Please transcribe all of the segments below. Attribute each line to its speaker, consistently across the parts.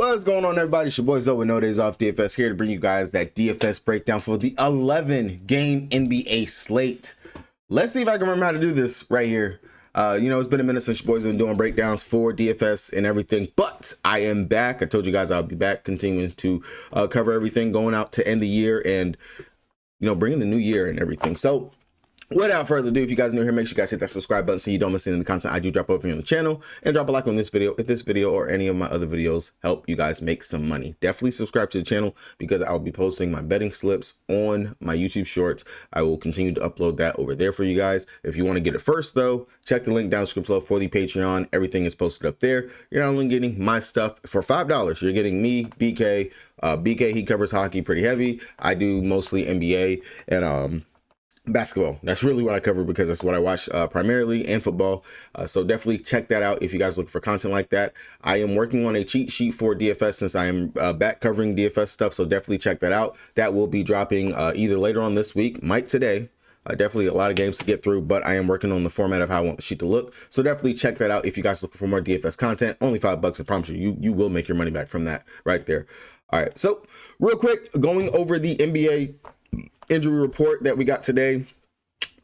Speaker 1: What's going on, everybody? It's your boy Zoe with No Days Off DFS here to bring you guys that DFS breakdown for the 11-game NBA slate. Let's see if I can remember how to do this right here. It's been a minute since your boys been doing breakdowns for DFS and everything, but I am back. I told you guys I'll be back, continuing to cover everything going out to end the year and, bringing the new year and everything. So, without further ado, if you guys are new here, make sure you guys hit that subscribe button so you don't miss any of the content I do drop over here on the channel, and drop a like on this video if this video or any of my other videos help you guys make some money. Definitely subscribe to the channel because I'll be posting my betting slips on my YouTube shorts. I will continue to upload that over there for you guys. If you want to get it first though, check the link down in the description below for the Patreon. Everything is posted up there. You're not only getting my stuff for $5, you're getting me, BK. BK, he covers hockey pretty heavy. I do mostly NBA and basketball. That's really what I cover because that's what I watch primarily, and football. So definitely check that out if you guys look for content like that. I am working on a cheat sheet for DFS since I am back covering DFS stuff. So definitely check that out. That will be dropping either later on this week, might today. Definitely a lot of games to get through, but I am working on the format of how I want the sheet to look. So definitely check that out if you guys are looking for more DFS content. Only $5. I promise you will make your money back from that right there. All right, so real quick, going over the NBA injury report that we got today.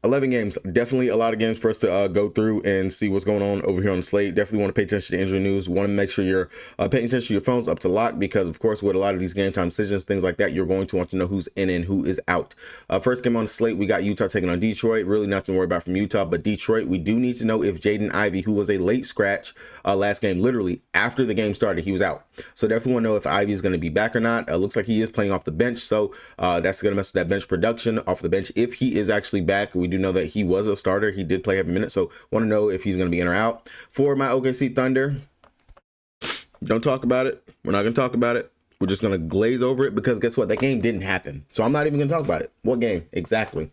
Speaker 1: 11 games, definitely a lot of games for us to go through and see what's going on over here on the slate. Definitely want to pay attention to injury news. Want to make sure you're paying attention to your phones up to lock because, of course, with a lot of these game time decisions, things like that, you're going to want to know who's in and who is out. First game on the slate, we got Utah taking on Detroit. Really nothing to worry about from Utah, but Detroit, we do need to know if Jaden Ivey, who was a late scratch last game, literally after the game started, he was out. So definitely want to know if Ivey is going to be back or not. Looks like he is playing off the bench, so that's going to mess with that bench production off the bench. If he is actually back, we do know that he was a starter. He did play every minute, so want to know if he's going to be in or out. For my OKC Thunder, don't talk about it. We're not going to talk about it. We're just going to glaze over it because guess what? That game didn't happen, so I'm not even going to talk about it. What game? Exactly.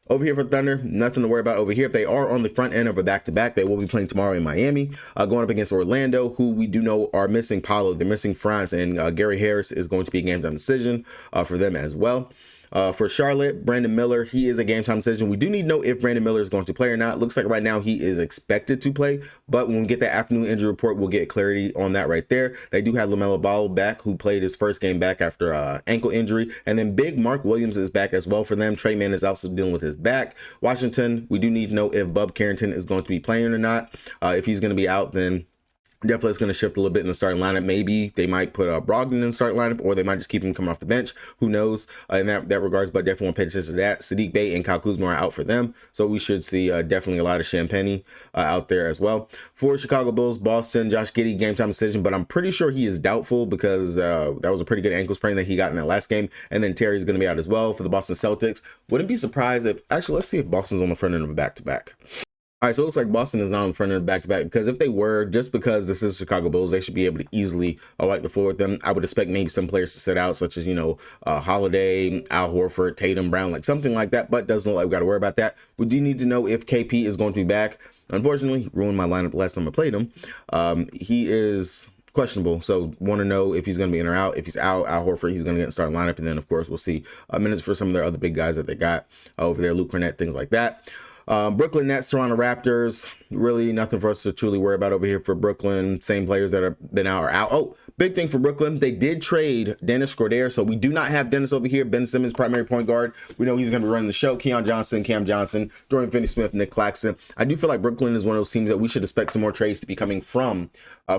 Speaker 1: Over here for Thunder, nothing to worry about over here. If they are on the front end of a back-to-back, they will be playing tomorrow in Miami, going up against Orlando, who we do know are missing Paolo. They're missing France, and Gary Harris is going to be a game-time decision for them as well. For Charlotte, Brandon Miller, he is a game-time decision. We do need to know if Brandon Miller is going to play or not. Looks like right now he is expected to play, but when we get that afternoon injury report, we'll get clarity on that right there. They do have LaMelo Ball back, who played his first game back after ankle injury, and then big Mark Williams is back as well for them. Trey Mann is also dealing with his back. Washington, we do need to know if Bub Carrington is going to be playing or not. If he's going to be out, then definitely it's going to shift a little bit in the starting lineup. Maybe they might put Brogdon in the starting lineup, or they might just keep him coming off the bench. Who knows in that regards, but definitely want to pay attention to that. Sadiq Bey and Kyle Kuzma are out for them, so we should see definitely a lot of Champagne out there as well. For Chicago Bulls, Boston, Josh Giddey, game time decision, but I'm pretty sure he is doubtful because that was a pretty good ankle sprain that he got in that last game, and then Terry's going to be out as well. For the Boston Celtics, wouldn't be surprised if, actually, let's see if Boston's on the front end of a back-to-back. All right, so it looks like Boston is not in front of the back-to-back because if they were, just because this is Chicago Bulls, they should be able to easily wipe the floor with them. I would expect maybe some players to sit out, such as, Holiday, Al Horford, Tatum, Brown, like something like that, but doesn't look like we got to worry about that. We do need to know if KP is going to be back. Unfortunately, he ruined my lineup the last time I played him. He is questionable, so want to know if he's going to be in or out. If he's out, Al Horford, he's going to get in the starting lineup, and then, of course, we'll see minutes for some of their other big guys that they got over there, Luke Cornett, things like that. Brooklyn Nets, Toronto Raptors, really nothing for us to truly worry about over here for Brooklyn. Same players that have been out are out. Oh, big thing for Brooklyn, they did trade Dennis Schroeder, so we do not have Dennis over here. Ben Simmons, primary point guard. We know he's going to be running the show. Keon Johnson, Cam Johnson, Dorian Finney-Smith, Nick Claxton. I do feel like Brooklyn is one of those teams that we should expect some more trades to be coming from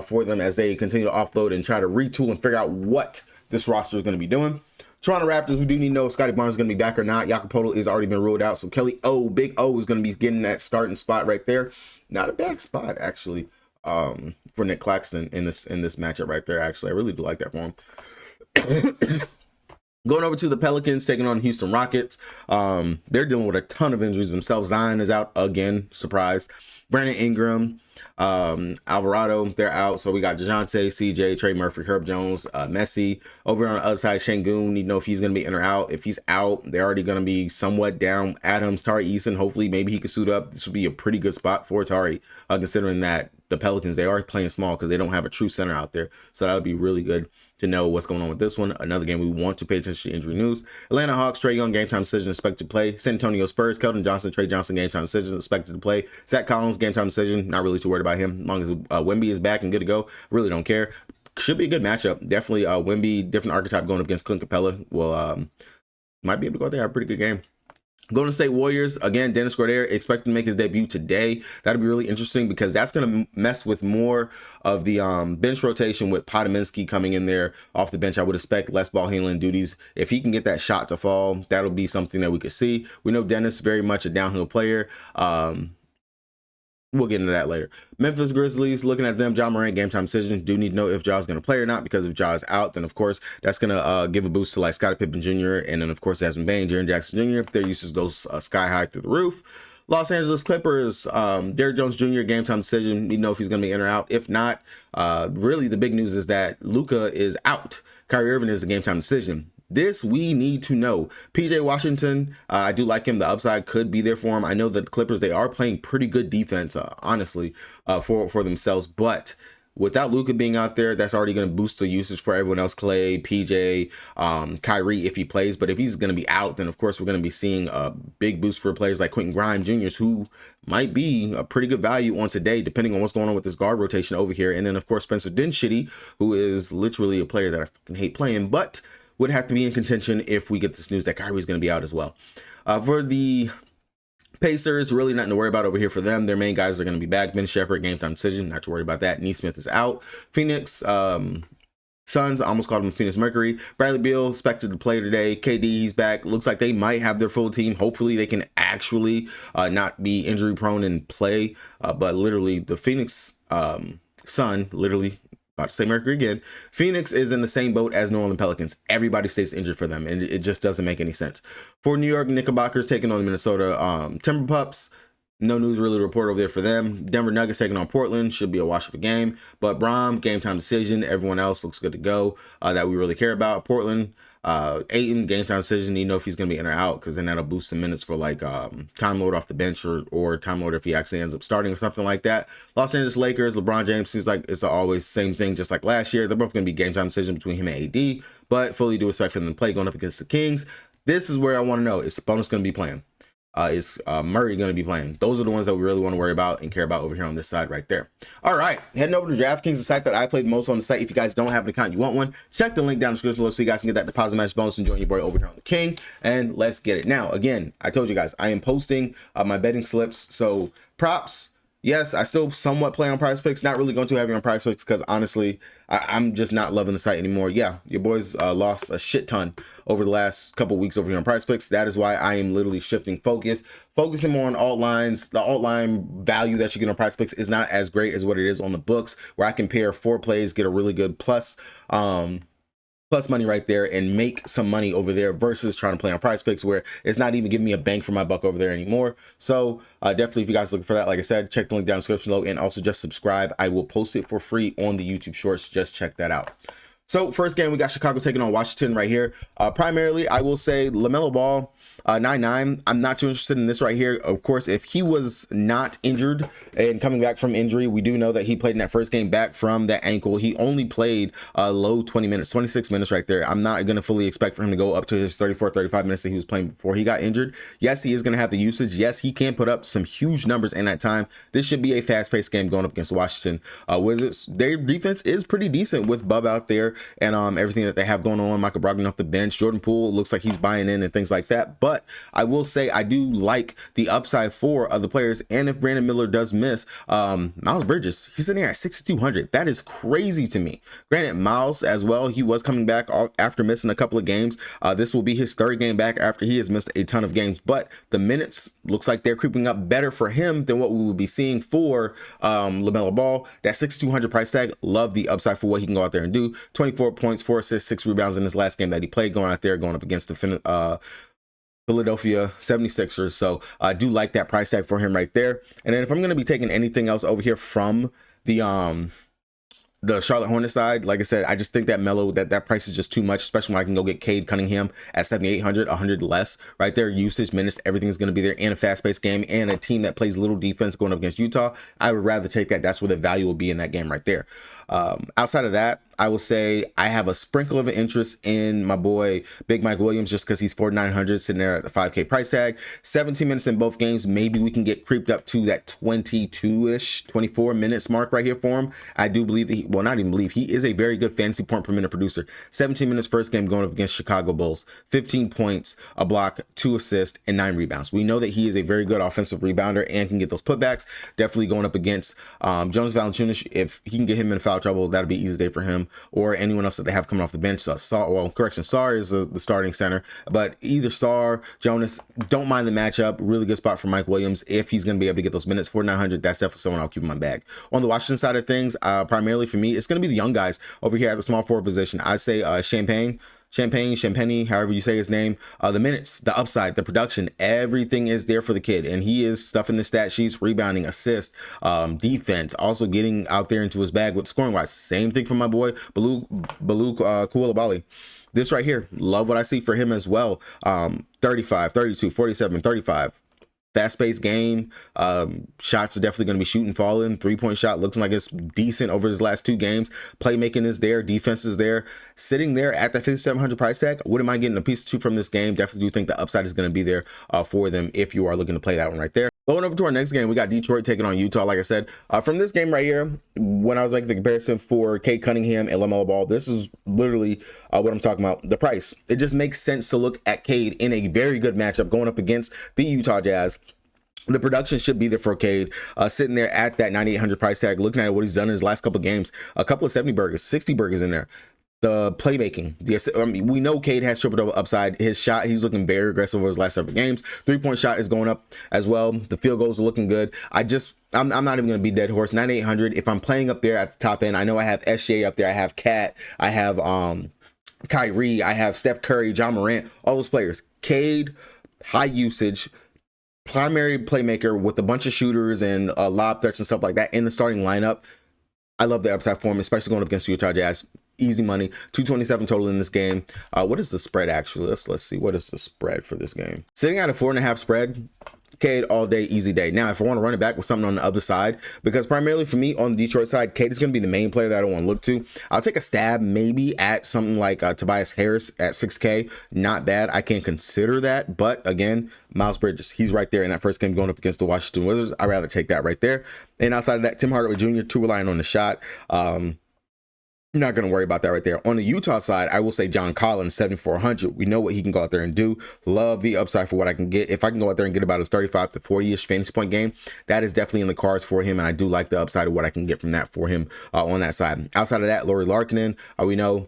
Speaker 1: for them as they continue to offload and try to retool and figure out what this roster is going to be doing. Toronto Raptors, we do need to know if Scotty Barnes is going to be back or not. Jakob Poeltl has already been ruled out, so Kelly Big O is going to be getting that starting spot right there. Not a bad spot, actually, for Nick Claxton in this matchup right there. Actually, I really do like that for him. Going over to the Pelicans, taking on Houston Rockets. They're dealing with a ton of injuries themselves. Zion is out again, surprise. Brandon Ingram, Alvarado, they're out. So we got DeJounte, CJ, Trey Murphy, Herb Jones, Messi. Over on the other side, Şengün, need to know if he's going to be in or out. If he's out, they're already going to be somewhat down. Adams, Tari Eason, hopefully maybe he can suit up. This would be a pretty good spot for Tari, considering that the Pelicans, they are playing small because they don't have a true center out there. So that would be really good to know what's going on with this one. Another game we want to pay attention to injury news. Atlanta Hawks, Trae Young, game time decision expected to play. San Antonio Spurs, Keldon Johnson, Trey Johnson, game time decision expected to play. Zach Collins, game time decision, not really too worried about him. As long as Wemby is back and good to go, really don't care. should be a good matchup. Definitely Wemby, different archetype going up against Clint Capella. Will might be able to go there, have a pretty good game. Golden State Warriors, again, Dennis Schröder expected to make his debut today. That'll be really interesting because that's going to mess with more of the bench rotation with Podominski coming in there off the bench. I would expect less ball handling duties. If he can get that shot to fall, that'll be something that we could see. We know Dennis very much a downhill player. We'll get into that later. Memphis Grizzlies, looking at them, John Morant, game time decision. Do need to know if Ja's going to play or not, because if Ja's out, then of course that's going to give a boost to like Scottie Pippen Jr. and then of course Desmond Bane, Jaren Jackson Jr. Their usage goes sky high through the roof. Los Angeles Clippers, Derrick Jones Jr. game time decision. You know if he's going to be in or out. If not, really the big news is that Luka is out. Kyrie Irving is a game time decision. This we need to know. PJ Washington, I do like him. The upside could be there for him. I know that the Clippers, they are playing pretty good defense, honestly, for themselves. But without Luka being out there, that's already going to boost the usage for everyone else. Clay, PJ, Kyrie, if he plays. But if he's going to be out, then of course we're going to be seeing a big boost for players like Quentin Grimes Jr., who might be a pretty good value on today, depending on what's going on with this guard rotation over here. And then of course Spencer Dinwiddie, who is literally a player that I fucking hate playing, but would have to be in contention if we get this news that Kyrie's going to be out as well. For the Pacers, really nothing to worry about over here for them. Their main guys are going to be back. Ben Shepherd, game time decision, not to worry about that. Nesmith is out. Phoenix Suns, I almost called him Phoenix Mercury. Bradley Beal expected to play today. KD, he's back. Looks like they might have their full team. Hopefully they can actually not be injury prone and play. But literally the Phoenix Sun, literally, about to say Mercury again, Phoenix is in the same boat as New Orleans Pelicans. Everybody stays injured for them, and it just doesn't make any sense. For New York Knickerbockers taking on the Minnesota Timberpups, no news really to report over there for them. Denver Nuggets taking on Portland, should be a wash of a game. But Braum, game time decision. Everyone else looks good to go that we really care about. Portland, Ayton, game time decision. You know if he's going to be in or out, because then that'll boost the minutes for like Time Lord off the bench or Time Lord if he actually ends up starting or something like that. Los Angeles Lakers, LeBron James seems like it's always the same thing, just like last year. They're both going to be game time decision between him and AD, but fully do expect for them to play going up against the Kings. This is where I want to know, is Sabonis going to be playing? Is Murray going to be playing? Those are the ones that we really want to worry about and care about over here on this side right there. All right, heading over to DraftKings, the site that I play the most on the site. If you guys don't have an account, you want one, check the link down in the description below so you guys can get that deposit match bonus and join your boy over here on the King. And let's get it. Now, again, I told you guys, I am posting my betting slips. So props, yes, I still somewhat play on Prize Picks. Not really going too heavy on Prize Picks because honestly, I'm just not loving the site anymore. Yeah, your boys lost a shit ton over the last couple weeks over here on Prize Picks. That is why I am literally shifting focusing more on alt lines. The alt line value that you get on Prize Picks is not as great as what it is on the books, where I can pair 4 plays, get a really good plus money right there and make some money over there versus trying to play on Prize Picks, where it's not even giving me a bang for my buck over there anymore. So definitely, if you guys are looking for that, like I said, check the link down in the description below, and also just subscribe. I will post it for free on the YouTube Shorts. Just check that out. So first game, we got Chicago taking on Washington right here. Primarily, I will say LaMelo Ball, 9-9. I'm not too interested in this right here. Of course, if he was not injured and coming back from injury, we do know that he played in that first game back from that ankle. He only played low 20 minutes, 26 minutes right there. I'm not going to fully expect for him to go up to his 34, 35 minutes that he was playing before he got injured. Yes, he is going to have the usage. Yes, he can put up some huge numbers in that time. This should be a fast-paced game going up against Washington Wizards. Their defense is pretty decent with Bub out there and everything that they have going on. Michael Brogdon off the bench. Jordan Poole looks like he's buying in and things like that. But I will say I do like the upside for other players. And if Brandon Miller does miss, Miles Bridges, he's sitting there at 6,200. That is crazy to me. Granted, Miles as well, he was coming back after missing a couple of games. This will be his 3rd game back after he has missed a ton of games. But the minutes looks like they're creeping up better for him than what we will be seeing for LaMelo Ball. That 6,200 price tag, love the upside for what he can go out there and do. 24 points, 4 assists, 6 rebounds in his last game that he played, going out there, going up against the Philadelphia 76ers. So I do like that price tag for him right there. And then if I'm going to be taking anything else over here from the Charlotte Hornets side, like I said, I just think that Melo, that price is just too much, especially when I can go get Cade Cunningham at 7,800, 100 less right there. Usage, minutes, everything is going to be there in a fast-paced game and a team that plays little defense going up against Utah. I would rather take that. That's where the value will be in that game right there. Outside of that, I will say I have a sprinkle of an interest in my boy Big Mike Williams just because he's 4,900 sitting there at the 5K price tag. 17 minutes in both games. Maybe we can get creeped up to that 22-ish, 24 minutes mark right here for him. I do believe that not even believe, he is a very good fantasy point per minute producer. 17 minutes first game going up against Chicago Bulls. 15 points, a block, 2 assists, and 9 rebounds. We know that he is a very good offensive rebounder and can get those putbacks. Definitely going up against Jonas Valanciunas. If he can get him in foul trouble, that'll be an easy day for him, or anyone else that they have coming off the bench. Sarr is the starting center, but either Sarr, Jonas, don't mind the matchup. Really good spot for Mike Williams if he's going to be able to get those minutes. 4,900, that's definitely someone I'll keep in my bag. On the Washington side of things, primarily for me, it's going to be the young guys over here at the small forward position. I say Champagne, however you say his name. The minutes, the upside, the production, everything is there for the kid, and he is stuffing the stat sheets, rebounding, assist, defense, also getting out there into his bag with scoring wise. Same thing for my boy Balou Koulibaly. This right here, love what I see for him as well. 35, 32, 47, 35. Fast-paced game. Shots are definitely going to be shooting, falling. 3-point shot looks like it's decent over his last 2 games. Playmaking is there. Defense is there. Sitting there at the 5,700 price tag, wouldn't mind getting a piece or 2 from this game. Definitely do think the upside is going to be there for them if you are looking to play that one right there. Going over to our next game, we got Detroit taking on Utah. Like I said, from this game right here, when I was making the comparison for Cade Cunningham and LaMelo Ball, this is literally what I'm talking about. The price. It just makes sense to look at Cade in a very good matchup going up against the Utah Jazz. The production should be there for Cade, sitting there at that 9,800 price tag, looking at what he's done in his last couple of games. A couple of 70 burgers, 60 burgers in there. The playmaking, we know Cade has triple-double upside. His shot, he's looking very aggressive over his last several games. 3-point shot is going up as well. The field goals are looking good. I'm not even going to be dead horse. 9,800. If I'm playing up there at the top end, I know I have SGA up there. I have Cat. I have Kyrie. I have Steph Curry, John Morant, all those players. Cade, high usage, primary playmaker with a bunch of shooters and lob threats and stuff like that in the starting lineup. I love the upside for him, especially going up against Utah Jazz. Easy money. 227 total in this game. What is the spread actually? Let's see. What is the spread for this game? Sitting at a 4.5 spread. Cade all day, easy day. Now, if I want to run it back with something on the other side, because primarily for me on the Detroit side, Cade is going to be the main player that I don't want to look to. I'll take a stab maybe at something like Tobias Harris at 6K. Not bad. I can consider that. But again, Miles Bridges, he's right there in that first game going up against the Washington Wizards. I'd rather take that right there. And outside of that, Tim Hardaway Jr., too relying on the shot. Not going to worry about that right there. On the Utah side, I will say John Collins, 7,400. We know what he can go out there and do. Love the upside for what I can get. If I can go out there and get about a 35 to 40-ish fantasy point game, that is definitely in the cards for him, and I do like the upside of what I can get from that for him on that side. Outside of that, Lauri Markkanen, we know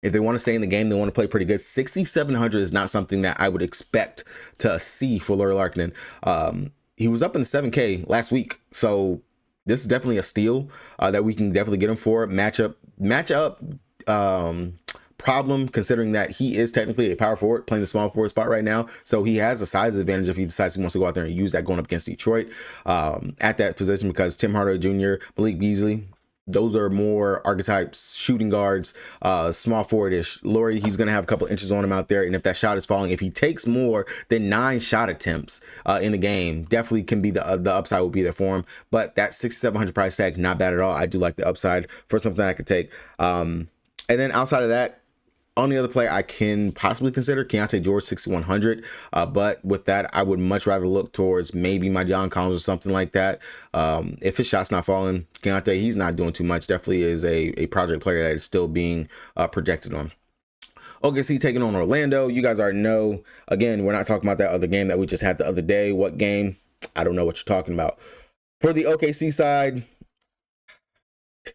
Speaker 1: if they want to stay in the game, they want to play pretty good. 6,700 is not something that I would expect to see for Lauri Markkanen. He was up in 7K last week, so this is definitely a steal that we can definitely get him for. Matchup problem, considering that he is technically a power forward playing the small forward spot right now, so he has a size advantage if he decides he wants to go out there and use that going up against Detroit at that position, because Tim Hardaway Jr., Malik Beasley, those are more archetypes, shooting guards, small forward-ish. Lauri, he's going to have a couple inches on him out there, and if that shot is falling, if he takes more than 9 shot attempts in the game, definitely can be the upside will be there for him. But that 6,700 price tag, not bad at all. I do like the upside for something I could take. And then outside of that, only other player I can possibly consider, Keontae George, 6,100. But with that, I would much rather look towards maybe my John Collins or something like that. If his shot's not falling, Keontae, he's not doing too much. Definitely is a project player that is still being projected on. OKC taking on Orlando. You guys already know. Again, we're not talking about that other game that we just had the other day. What game? I don't know what you're talking about. For the OKC side,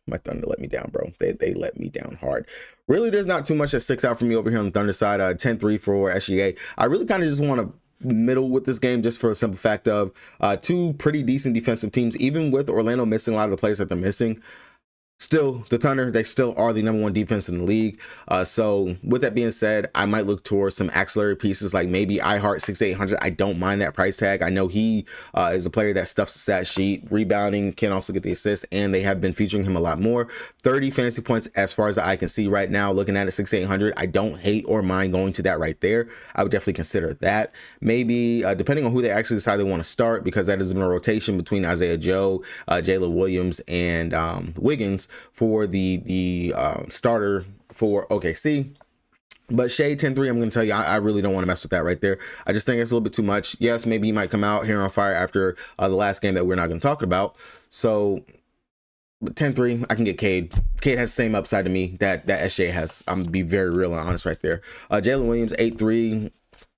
Speaker 1: my Thunder let me down, bro. They let me down hard. Really, there's not too much that sticks out for me over here on the Thunder side. 10-3 for SGA. I really kind of just want to middle with this game just for a simple fact of 2 pretty decent defensive teams, even with Orlando missing a lot of the players that they're missing. Still, the Thunder, they still are the #1 defense in the league. So with that being said, I might look towards some auxiliary pieces like maybe iHeart 6,800. I don't mind that price tag. I know he is a player that stuffs the stat sheet, rebounding, can also get the assist, and they have been featuring him a lot more. 30 fantasy points as far as I can see right now, looking at it, 6,800. I don't hate or mind going to that right there. I would definitely consider that. Maybe depending on who they actually decide they want to start, because that has been a rotation between Isaiah Joe, Jalen Williams, and Wiggins. Williams for the starter for OKC. But Shea 10-3, I'm going to tell you, I really don't want to mess with that right there. I just think it's a little bit too much. Yes, maybe he might come out here on fire after the last game that we're not going to talk about. So 10-3, I can get Cade. Cade has the same upside to me that SJ has. I'm going to be very real and honest right there. Jalen Williams 8-3.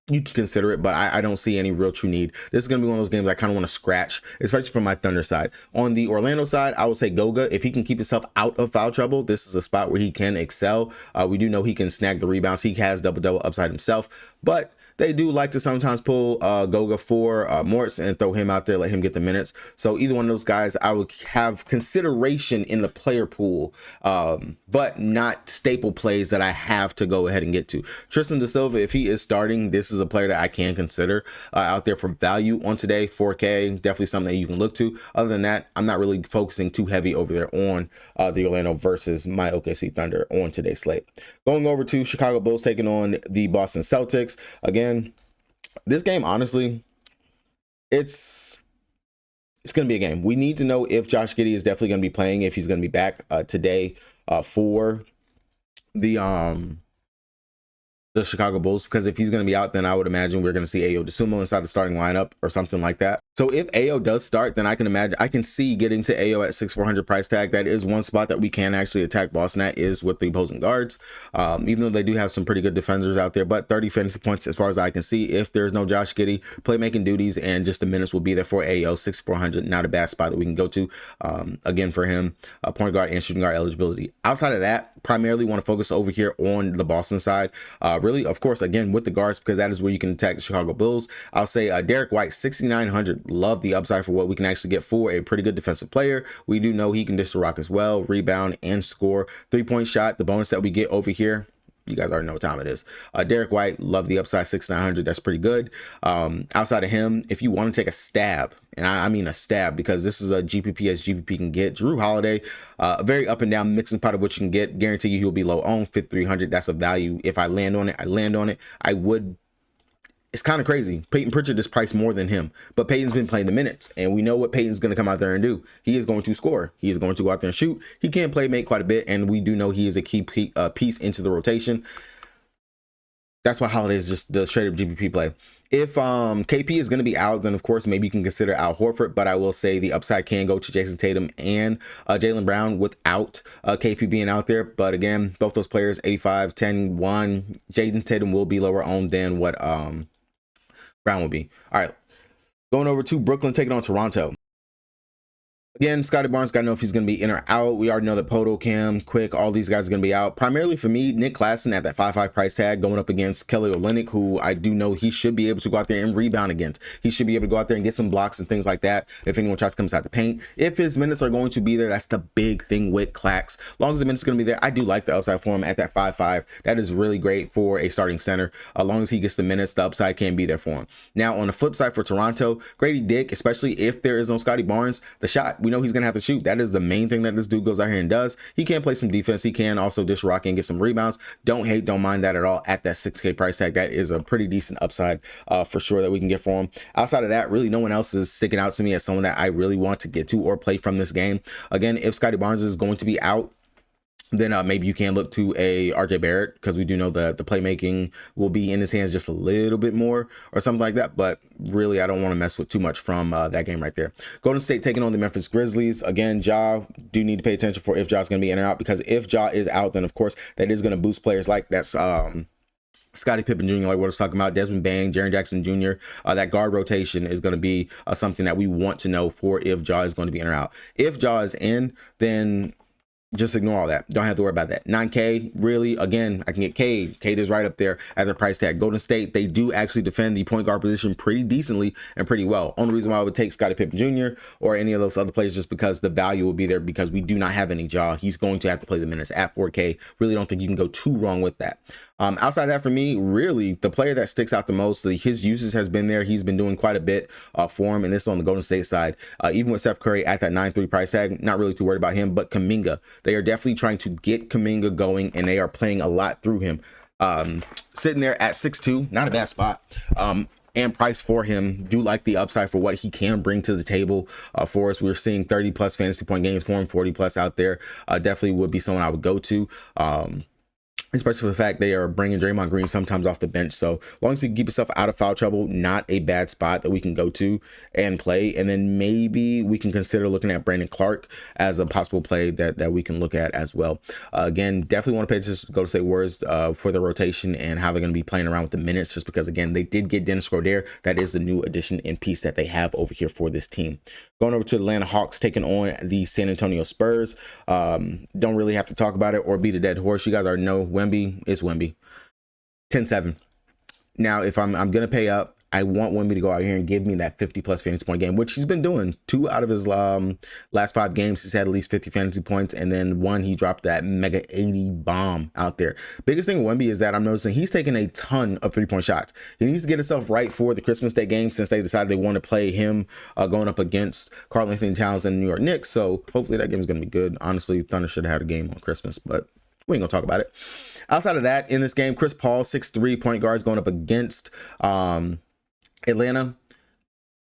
Speaker 1: You can consider it, but I don't see any real true need. This is going to be one of those games I kind of want to scratch, especially from my Thunder side. On the Orlando side, I would say Goga. If he can keep himself out of foul trouble, this is a spot where he can excel. We do know he can snag the rebounds. He has double-double upside himself, but they do like to sometimes pull Goga for Mortz and throw him out there, let him get the minutes. So either one of those guys, I would have consideration in the player pool, but not staple plays that I have to go ahead and get to. Tristan Da Silva, if he is starting, this is a player that I can consider out there for value on today. 4K, definitely something that you can look to. Other than that, I'm not really focusing too heavy over there on the Orlando versus my OKC Thunder on today's slate. Going over to Chicago Bulls taking on the Boston Celtics. Again, this game, honestly, it's going to be a game. We need to know if Josh Giddey is definitely going to be playing, if he's going to be back today for the Chicago Bulls, because if he's going to be out, then I would imagine we're going to see Ayo Dosunmu inside the starting lineup or something like that. So if Ayo does start, then I can see getting to Ayo at 6,400 price tag. That is one spot that we can actually attack Boston at, is with the opposing guards, even though they do have some pretty good defenders out there. But 30 fantasy points as far as I can see if there's no Josh Giddey, playmaking duties and just the minutes will be there for Ayo. 6,400, not a bad spot that we can go to again for him, point guard and shooting guard eligibility. Outside of that, primarily want to focus over here on the Boston side. Really, of course, again with the guards, because that is where you can attack the Chicago Bulls. I'll say Derek White, 6,900. Love the upside for what we can actually get for a pretty good defensive player. We do know he can dish the rock as well, rebound and score. 3-point shot, the bonus that we get over here, you guys already know what time it is. Derek White, love the upside, 6,900. That's pretty good. Outside of him, if you want to take a stab, and I mean a stab, because this is a GPP as GPP can get. Drew Holiday, a very up and down mixing pot of what you can get. Guarantee you he'll be low on 5,300. That's a value. If I land on it, I land on it. I would. It's kind of crazy. Peyton Pritchard is priced more than him, but Peyton's been playing the minutes, and we know what Peyton's going to come out there and do. He is going to score. He is going to go out there and shoot. He can play make quite a bit, and we do know he is a key piece into the rotation. That's why Holiday is just the straight up GPP play. If KP is going to be out, then of course maybe you can consider Al Horford, but I will say the upside can go to Jason Tatum and Jaylen Brown without KP being out there. But again, both those players, 85, 10, 1. Jason Tatum will be lower owned than what Brown will be. All right, going over to Brooklyn taking on Toronto. Again, Scotty Barnes, got to know if he's going to be in or out. We already know that Poto, Cam, Quick, all these guys are going to be out. Primarily for me, Nick Claxton at that 5.5 price tag going up against Kelly Olynyk, who I do know he should be able to go out there and rebound against. He should be able to go out there and get some blocks and things like that if anyone tries to come inside the paint. If his minutes are going to be there, that's the big thing with Clax. As long as the minutes are going to be there, I do like the upside for him at that 5.5. That is really great for a starting center. As long as he gets the minutes, the upside can be there for him. Now, on the flip side for Toronto, Grady Dick, especially if there is no Scotty Barnes, the shot, we know he's going to have to shoot. That is the main thing that this dude goes out here and does. He can play some defense. He can also dish rock and get some rebounds. Don't mind that at all at that 6K price tag. That is a pretty decent upside for sure that we can get for him. Outside of that, really no one else is sticking out to me as someone that I really want to get to or play from this game. Again, if Scotty Barnes is going to be out, then maybe you can look to a RJ Barrett, because we do know that the playmaking will be in his hands just a little bit more or something like that. But really, I don't want to mess with too much from that game right there. Golden State taking on the Memphis Grizzlies. Again, Ja, do need to pay attention for if Ja's going to be in or out, because if Ja is out, then of course that is going to boost players like that's Scottie Pippen Jr., like what I was talking about, Desmond Bane, Jaren Jackson Jr. That guard rotation is going to be something that we want to know for if Ja is going to be in or out. If Ja is in, then just ignore all that. Don't have to worry about that. 9K, really, again, I can get Cade. Cade is right up there at their price tag. Golden State, they do actually defend the point guard position pretty decently and pretty well. Only reason why I would take Scottie Pippen Jr. or any of those other players just because the value will be there, because we do not have any Ja. He's going to have to play the minutes at 4K. Really don't think you can go too wrong with that. Outside of that, for me, really, the player that sticks out the most, his usage has been there. He's been doing quite a bit for him, and this is on the Golden State side. Even with Steph Curry at that 9.3 price tag, not really too worried about him, but Kuminga. They are definitely trying to get Kuminga going, and they are playing a lot through him. Sitting there at 6'2", not a bad spot. and price for him. Do like the upside for what he can bring to the table for us. We're seeing 30 plus fantasy point games for him, 40 plus out there. Definitely would be someone I would go to. Especially for the fact they are bringing Draymond Green sometimes off the bench. So as long as you keep yourself out of foul trouble, not a bad spot that we can go to and play. And then maybe we can consider looking at Brandon Clark as a possible play that we can look at as well. Again, definitely want to pay attention to Golden State Warriors for the rotation and how they're going to be playing around with the minutes, just because, again, they did get Dennis Schroeder. That is the new addition and piece that they have over here for this team. Going over to the Atlanta Hawks, taking on the San Antonio Spurs. Don't really have to talk about it or beat a dead horse. You guys already know Wemby is Wemby. 10-7. Now, if I'm going to pay up, I want Wemby to go out here and give me that 50 plus fantasy point game, which he's been doing. 2 out of his last 5 games, he's had at least 50 fantasy points. And then 1, he dropped that mega 80 bomb out there. Biggest thing with Wemby is that I'm noticing he's taking a ton of 3-point shots. He needs to get himself right for the Christmas Day game, since they decided they want to play him going up against Karl-Anthony Towns and the New York Knicks. So hopefully that game is going to be good. Honestly, Thunder should have had a game on Christmas, but we ain't gonna talk about it. Outside of that, in this game, Chris Paul, 6'3" point guards going up against Atlanta.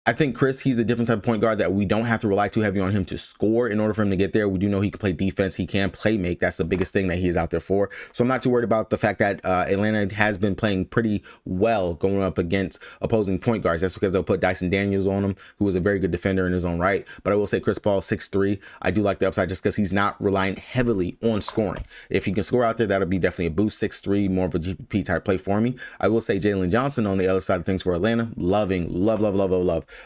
Speaker 1: I think Chris, he's a different type of point guard that we don't have to rely too heavy on him to score in order for him to get there. We do know he can play defense. He can play make. That's the biggest thing that he is out there for. So I'm not too worried about the fact that Atlanta has been playing pretty well going up against opposing point guards. That's because they'll put Dyson Daniels on him, who is a very good defender in his own right. But I will say Chris Paul, 6'3". I do like the upside just because he's not relying heavily on scoring. If he can score out there, that'll be definitely a boost. 6'3", more of a GPP type play for me. I will say Jalen Johnson on the other side of things for Atlanta. Love.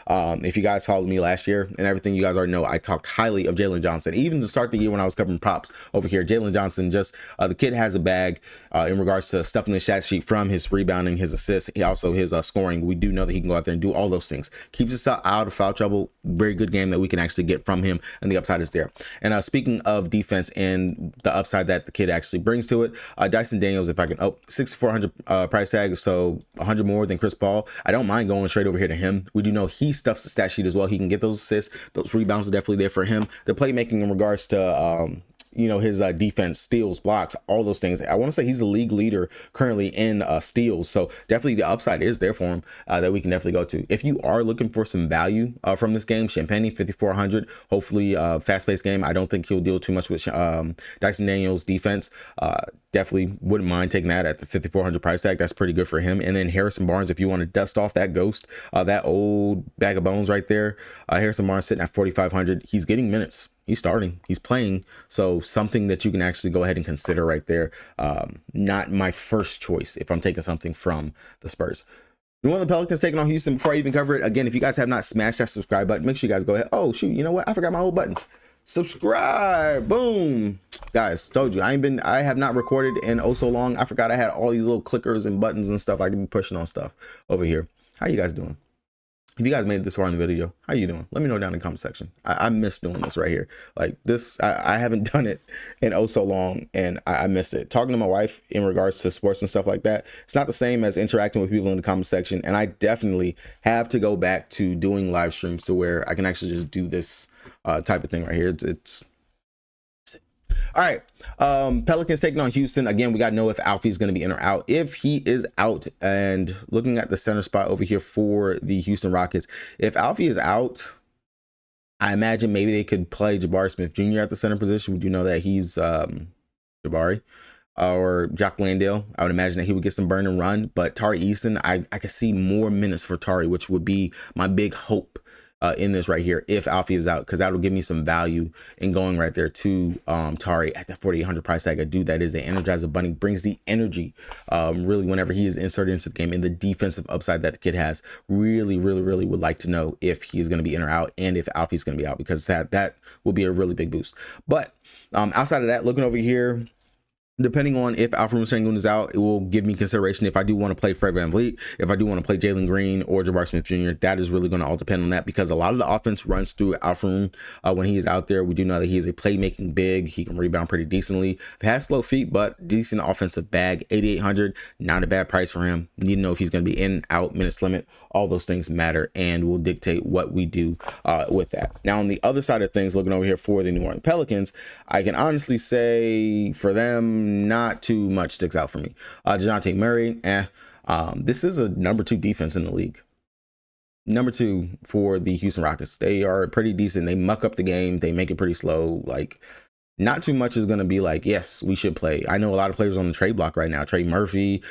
Speaker 1: If you guys followed me last year and everything, you guys already know I talked highly of Jalen Johnson. Even to start the year when I was covering props over here, Jalen Johnson, just the kid has a bag in regards to stuffing the stat sheet, from his rebounding, his assists, also his scoring. We do know that he can go out there and do all those things. Keeps us out of foul trouble. Very good game that we can actually get from him, and the upside is there. And speaking of defense and the upside that the kid actually brings to it, Dyson Daniels, if I can, 6,400 price tag, so 100 more than Chris Paul. I don't mind going straight over here to him. We do know he stuffs the stat sheet as well. He can get those assists, those rebounds are definitely there for him. The playmaking in regards to his defense, steals, blocks, all those things. I want to say he's the league leader currently in steals. So definitely the upside is there for him that we can definitely go to. If you are looking for some value from this game, Champagne 5,400, hopefully fast-paced game. I don't think he'll deal too much with Dyson Daniels' defense. Definitely wouldn't mind taking that at the 5,400 price tag. That's pretty good for him. And then Harrison Barnes, if you want to dust off that ghost, that old bag of bones right there, Harrison Barnes sitting at 4,500. He's getting minutes. He's starting. He's playing. So something that you can actually go ahead and consider right there. Not my first choice if I'm taking something from the Spurs. New Orleans Pelicans taking on Houston. Before I even cover it, again, if you guys have not smashed that subscribe button, make sure you guys go ahead. Oh, shoot. You know what? I forgot my old buttons. Subscribe. Boom. Guys, told you. I have not recorded in oh so long. I forgot I had all these little clickers and buttons and stuff I can be pushing on stuff over here. How you guys doing? If you guys made it this far in the video, how you doing? Let me know down in the comment section. I miss doing this right here. Like this, I haven't done it in oh so long, and I miss it. Talking to my wife in regards to sports and stuff like that, it's not the same as interacting with people in the comment section. And I definitely have to go back to doing live streams to where I can actually just do this type of thing right here. It's all right. Pelicans taking on Houston. Again, we got to know if Alfie's going to be in or out. If he is out, and looking at the center spot over here for the Houston Rockets, if Alfie is out, I imagine maybe they could play Jabari Smith Jr. at the center position. We do know that he's Jabari or Jock Landale. I would imagine that he would get some burn and run, but Tari Eason, I could see more minutes for Tari, which would be my big hope in this right here if Alfie is out, because that will give me some value in going right there to Tari at that 4,800 price tag. A dude that is an energizer bunny, brings the energy really whenever he is inserted into the game, and the defensive upside that the kid has. Really would like to know if he's going to be in or out, and if Alfie's going to be out, because that will be a really big boost. But outside of that, looking over here, depending on if Alfred Sengun is out, it will give me consideration if I do want to play Fred VanVleet, if I do want to play Jalen Green or Jabari Smith Jr. That is really going to all depend on that, because a lot of the offense runs through Alfred when he is out there. We do know that he is a playmaking big. He can rebound pretty decently. Has slow feet, but decent offensive bag. 8,800, not a bad price for him. Need to know if he's going to be in, out, minutes limit. All those things matter and will dictate what we do with that. Now, on the other side of things, looking over here for the New Orleans Pelicans, I can honestly say for them, not too much sticks out for me. DeJounte Murray, this is a number 2 defense in the league. number 2 for the Houston Rockets. They are pretty decent. They muck up the game. They make it pretty slow. Like, not too much is going to be like, yes, we should play. I know a lot of players on the trade block right now. Trey Murphy,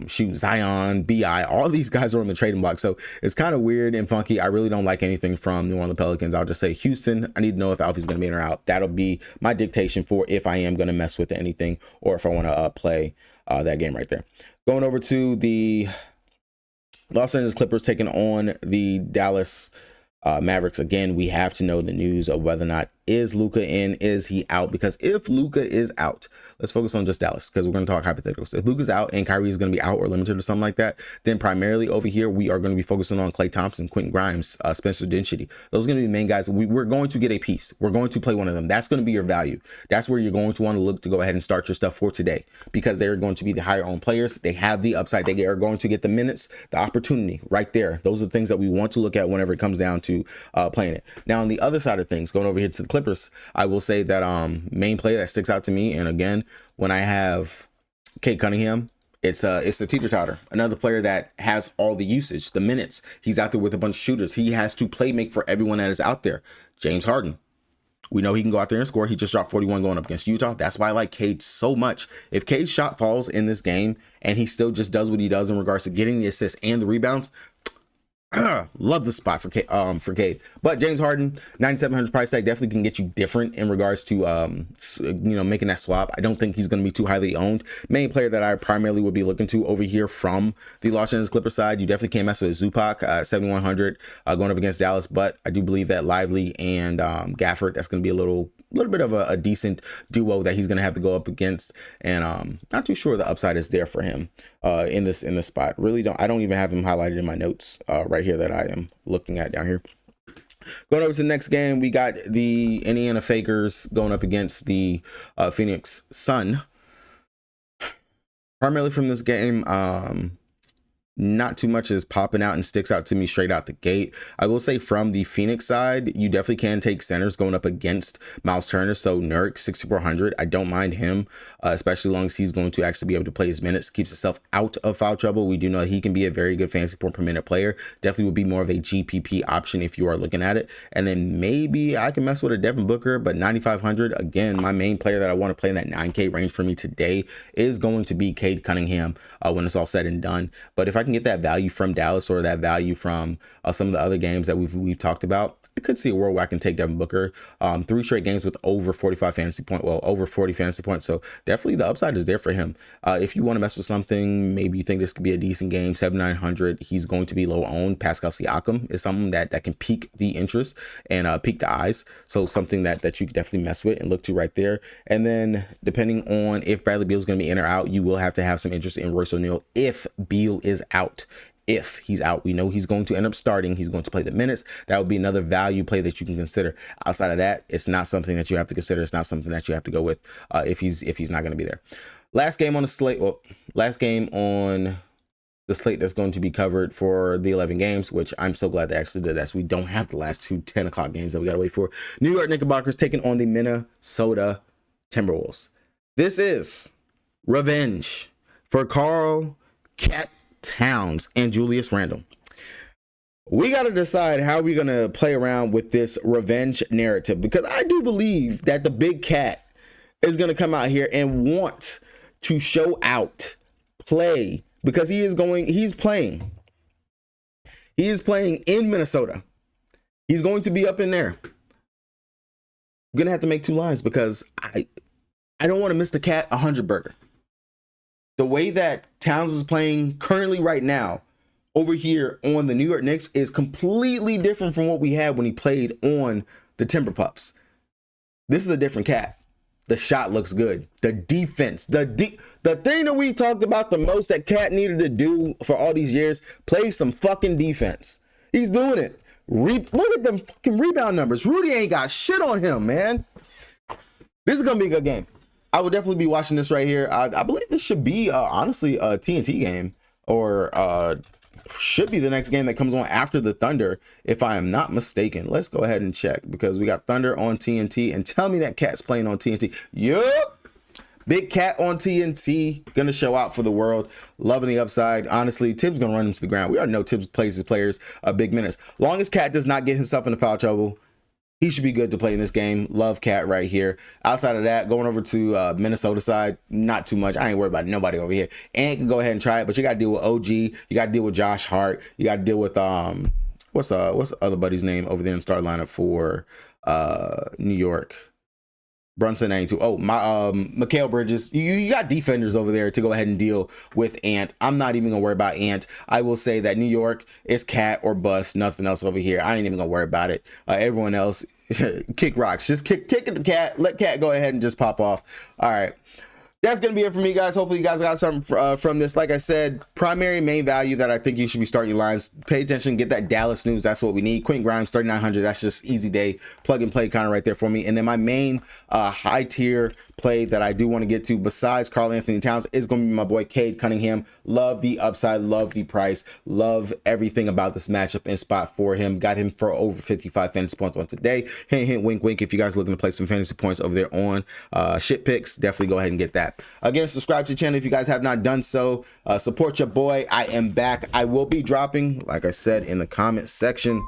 Speaker 1: Zion, BI, all these guys are on the trading block. So it's kind of weird and funky. I really don't like anything from New Orleans Pelicans. I'll just say Houston, I need to know if Alfie's going to be in or out. That'll be my dictation for if I am going to mess with anything or if I want to play that game right there. Going over to the Los Angeles Clippers taking on the Dallas Mavericks. Again, we have to know the news of whether or not is Luka in, is he out? Because if Luka is out, let's focus on just Dallas because we're going to talk hypotheticals. If Luka's out and Kyrie is going to be out or limited or something like that, then primarily over here we are going to be focusing on Klay Thompson, Quentin Grimes, Spencer Dinwiddie. Those are going to be the main guys. We're going to get a piece. We're going to play one of them. That's going to be your value. That's where you're going to want to look to go ahead and start your stuff for today because they're going to be the higher owned players. They have the upside. They are going to get the minutes, the opportunity right there. Those are the things that we want to look at whenever it comes down to playing it. Now, on the other side of things, going over here to the Clippers, I will say that main play that sticks out to me, and again, when I have Cade Cunningham, it's the teeter-totter. Another player that has all the usage, the minutes. He's out there with a bunch of shooters. He has to play make for everyone that is out there. James Harden. We know he can go out there and score. He just dropped 41 going up against Utah. That's why I like Cade so much. If Cade's shot falls in this game and he still just does what he does in regards to getting the assists and the rebounds, love the spot for Cade. But James Harden, 9,700 price tag, definitely can get you different in regards to making that swap. I don't think he's going to be too highly owned. Main player that I primarily would be looking to over here from the Los Angeles Clippers side, you definitely can't mess with Zubac, 7,100 going up against Dallas. But I do believe that Lively and Gafford, that's going to be a little bit of a decent duo that he's going to have to go up against, and not too sure the upside is there for him in this spot. I don't even have him highlighted in my notes right here that I am looking at down here. Going over to the next game, we got the Indiana Fakers going up against the Phoenix Sun. Primarily from this game, not too much is popping out and sticks out to me straight out the gate. I will say from the Phoenix side, you definitely can take centers going up against Miles Turner. So Nurk, 6,400. I don't mind him, especially as long as he's going to actually be able to play his minutes, keeps himself out of foul trouble. We do know he can be a very good fantasy point per minute player. Definitely would be more of a GPP option if you are looking at it. And then maybe I can mess with a Devin Booker, but 9,500. Again, my main player that I want to play in that 9K range for me today is going to be Cade Cunningham when it's all said and done. But if I can get that value from Dallas or that value from some of the other games that we've talked about, I could see a world where I can take Devin Booker. 3 straight games with over 45 fantasy points, over 40 fantasy points. So definitely the upside is there for him. If you want to mess with something, maybe you think this could be a decent game, 7,900. He's going to be low owned. Pascal Siakam is something that can pique the interest and pique the eyes. So something that you could definitely mess with and look to right there. And then depending on if Bradley Beal is going to be in or out, you will have to have some interest in Royce O'Neal if Beal is out. If he's out, we know he's going to end up starting. He's going to play the minutes. That would be another value play that you can consider. Outside of that, it's not something that you have to consider. It's not something that you have to go with if he's not going to be there. Last game on the slate. Well, last game on the slate that's going to be covered for the 11 games, which I'm so glad they actually did that. So we don't have the last 2 10 o'clock games that we got to wait for. New York Knickerbockers taking on the Minnesota Timberwolves. This is revenge for Carl Cat Towns and Julius Randle. We got to decide how we're going to play around with this revenge narrative, because I do believe that the big cat is going to come out here and want to show out, play, because he's playing in Minnesota. He's going to be up in there. I'm going to have to make 2 lines because I don't want to miss the cat 100 burger. The way that Towns is playing currently right now over here on the New York Knicks is completely different from what we had when he played on the Timber Pups. This is a different cat. The shot looks good. The defense, the thing that we talked about the most that Cat needed to do for all these years, play some fucking defense. He's doing it. Look at them fucking rebound numbers. Rudy ain't got shit on him, man. This is going to be a good game. I would definitely be watching this right here. I believe this should be, honestly, a TNT game, or should be the next game that comes on after the Thunder, if I am not mistaken. Let's go ahead and check, because we got Thunder on TNT, and tell me that Cat's playing on TNT. Yup. Big Cat on TNT, gonna show out for the world. Loving the upside. Honestly, Tibbs gonna run him to the ground. We already know Tibbs plays his players big minutes. Long as Cat does not get himself into foul trouble, he should be good to play in this game. Love Cat right here. Outside of that, going over to Minnesota side, not too much. I ain't worried about nobody over here. And can go ahead and try it, but you got to deal with OG. You got to deal with Josh Hart. You got to deal with what's the other buddy's name over there in the start lineup for New York? Brunson 92. Oh, my Mikal Bridges. You got defenders over there to go ahead and deal with Ant. I'm not even gonna worry about Ant. I will say that New York is Cat or bust. Nothing else over here. I ain't even gonna worry about it. Everyone else, kick rocks. Just kick at the Cat. Let Cat go ahead and just pop off. All right. That's going to be it for me, guys. Hopefully you guys got something from this. Like I said, primary main value that I think you should be starting your lines. Pay attention, get that Dallas news. That's what we need. Quentin Grimes, 3,900. That's just easy day. Plug and play kind of right there for me. And then my main high tier play that I do want to get to besides Karl Anthony Towns is going to be my boy Cade Cunningham. Love the upside, love the price, love everything about this matchup and spot for him. Got him for over 55 fantasy points on today. Hint, hint, wink, wink. If you guys are looking to play some fantasy points over there on shit picks, definitely go ahead and get that. Again, subscribe to the channel if you guys have not done so. Support your boy. I am back. I will be dropping, like I said, in the comment section.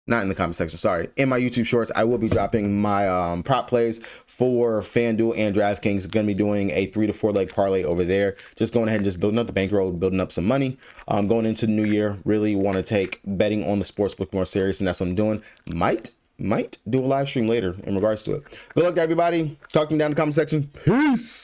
Speaker 1: Not in the comment section, sorry. In my YouTube shorts, I will be dropping my prop plays for FanDuel and DraftKings. Going to be doing a 3 to 4 leg parlay over there. Just going ahead and just building up the bankroll, building up some money. Going into the new year, really want to take betting on the sportsbook more serious, and that's what I'm doing. Might do a live stream later in regards to it. Good luck to everybody. Talk to me down in the comment section. Peace.